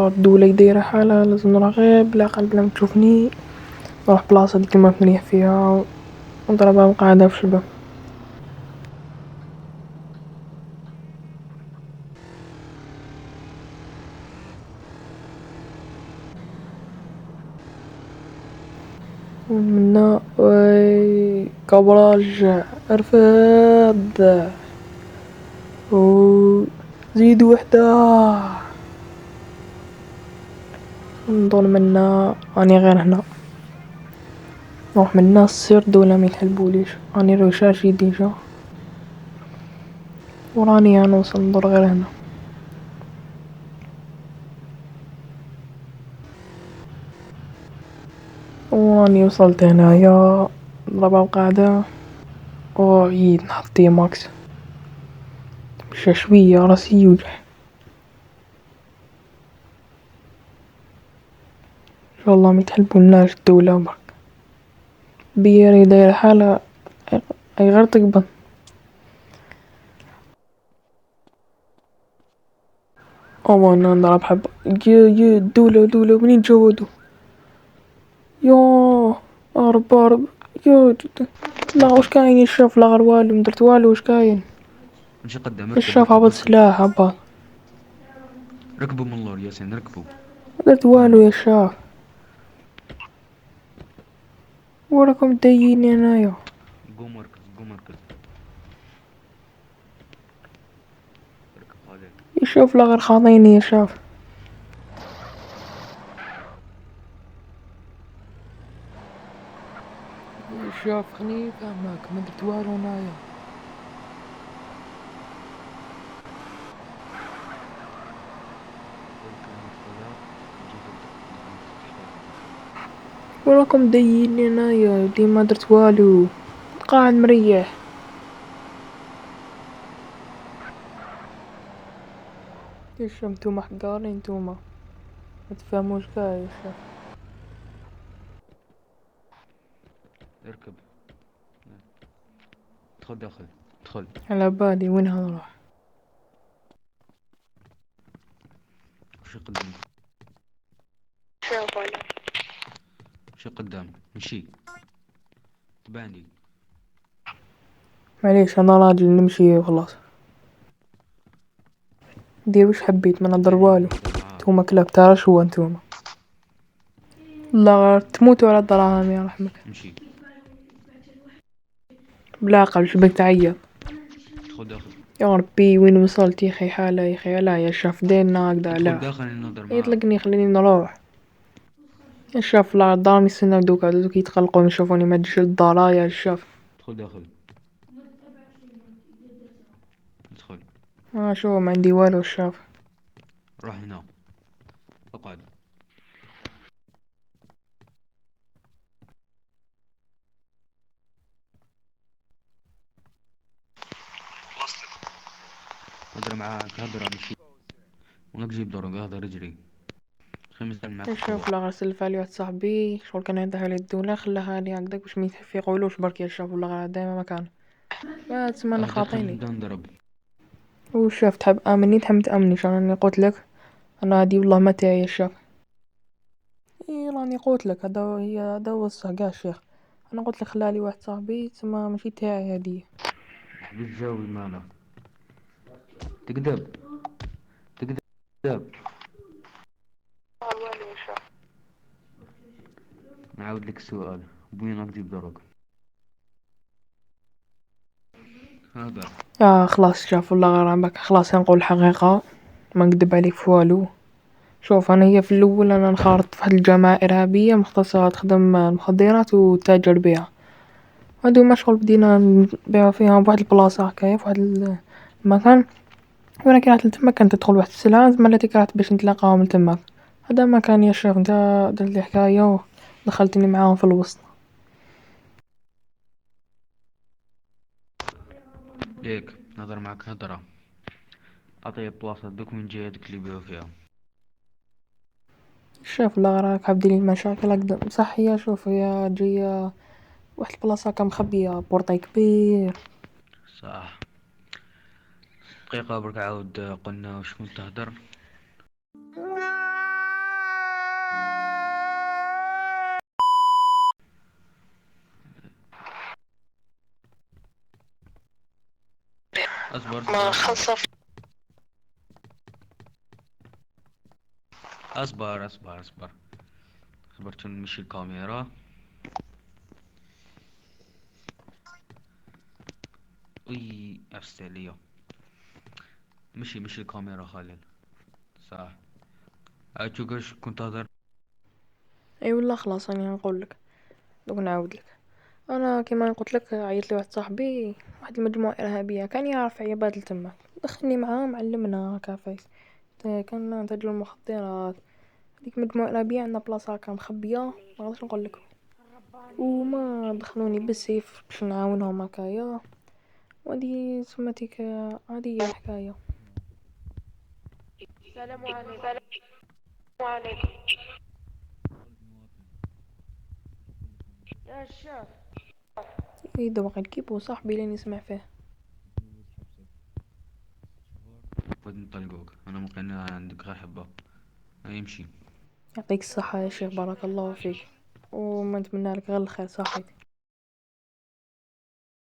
الدولة دايرة حالها لازم نراقب بالعقل بلا ما تشوفني، نروح بلاصة اللي كيما نريح فيها ونضربها مقعدة في الشباب. ومنا وي كبراج رفاد وزيد وحدة نضل منا راني غير هنا، نروح منا السير دولة ميتحلبوليش، راني رشاشي ديجا وراني غنوصل ندور غير هنا. وراني وصلت هنايا نضربها مقعدة وعييت نحط تي ماكس مشا شوية راسي يوجع. ان شاء الله ميتحلبولناش الدولة برك، بياري دايرة حالها اي غير تقبض. او انا نضرب حبة يا الدولة منين جاو هادو، يا هرب يا لا واش كاين الشاف لا غير والو مدرت والو واش كاين امشي قدام، اركب الشاف اركب هبط اركب. سلاح هبط ركبوا من اللور ياسين، ركبوا. مدرت والو يا الشاف وراكم داييني هنايا. قوم اركز، قوم اركز. اركب خالد. يشوف لا غير خاطيني يا شاف. شاف خليني فهمك ما درت والو هنايا. قول كلمة خويا نجي ضدك نفتش فيك. وراكم داييني هنايا دي ما درت والو قاعد مريح. ايش نتوما حقارين نتوما ما تفهموش كاع يا شاف. اركب. ادخل داخل، ادخل. على بالي وين هنروح. امشي قدام. امشي قدام، امشي. تباني. معليش انا راجل نمشي وخلاص. دير وش حبيت ما ندر تباني والو. نهضر معاك. نتوما كلاب ترى شو نتوما لا غير تموتوا على الدراهم يا رحمك. امشي. بالعقل شبك تعيط. ادخل داخل. يا ربي وين وصلت يا اخي حالة يا اخي لا يا شاف دينا هكذا ادخل لا داخل نهضر معاك. يطلقني خليني نروح. يا شاف لا دارني يستناو دوك يتقلقون يشوفوني ما تجيش للدار يا شاف. ادخل داخل. ادخل. شو ما عندي والو شاف. روح هنا. اقعد. هضر معاك، هضر مشي. ونك جيب دورك، هضر اجري. خمس معاك يا خويا. شاف لا غير سلفها لي واحد صاحبي شغل كان يعطيها لي الدولة خلاها لي هكداك باش ما يقولوش برك يا شاف ولا غير دايما مكان ما تسمى انا اهدى خلينا خاطيني. نبدا نضرب. وشاف تحب امني تحب تامني راني قلت لك انا هادي والله ما تاعي يا شاف. اي راني قلت لك هذا هو الصح كاع الشيخ. انا قلت لك خلالي واحد صاحبي تسمى ماشي تاعي هادي. حبيت تجاوب مالا. تكذب. تكذب. نعاود لك السؤال، وين راك تجيب دورك؟ هذا. خلاص شاف والله غير عمك خلاص نقول الحقيقة ما نكذب عليك في والو. شوف انا هي في الاول انا انخرطت في واحد الجماعة ارهابية مختصة تخدم المخدرات وتاجر بها. هادو مشغل بدينا نبيعو فيها بواحد البلاصة هكايا في واحد المكان. وانا كي رحت لتما كانت تدخل واحد السلعة زملاتي كرهت باش نتلاقاهم لتما. هذا ما كان يا شيخ انت درت لي حكاية ودخلتني معاهم في الوسط. ليك نهضر معاك هضرة. اعطيه بلاصة دوك من جهتك اللي بيعو فيها. شوف لا راك عبدي لي المشاكل هكذا صح هي شوف هي جاية واحد البلاصة هكا مخبية بورطاي كبير. صح. دقيقة برك عاود قلنا واش كنت تهدر. اصبر ما اصبر خصف. اصبر اصبر اصبر اصبر تنمشي الكاميرا. اي ارسلية. مشي الكاميرا خالد. صح. اتوقعش كنت هذا. اي والله خلاص انا نقول لك، دوك نعاود لك. انا كما قلت لك عيط لي واحد صاحبي، واحد المجموعه ارهابيه كان يعرف عباد تما، دخلني معاهم علمنا كافيس، كان نتاجروا المخدرات. هذيك مجموعه ارهابيه عندنا بلاصه هكا مخبيه، ما نقدرش نقول لك. وما دخلوني بالسيف باش نعاونهم هكايا، وهذه سماتيك، هذه هي الحكايه. السلام عليكم. يا الشيخ. يدا باقي نكيبو صاحبي لين يسمع فيه. خد نطلقوك انا ممكن عندك غير حبة. يمشي. يعطيك الصحه يا شيخ، بارك الله فيك، وما نتمنى لك غير الخير صاحبي.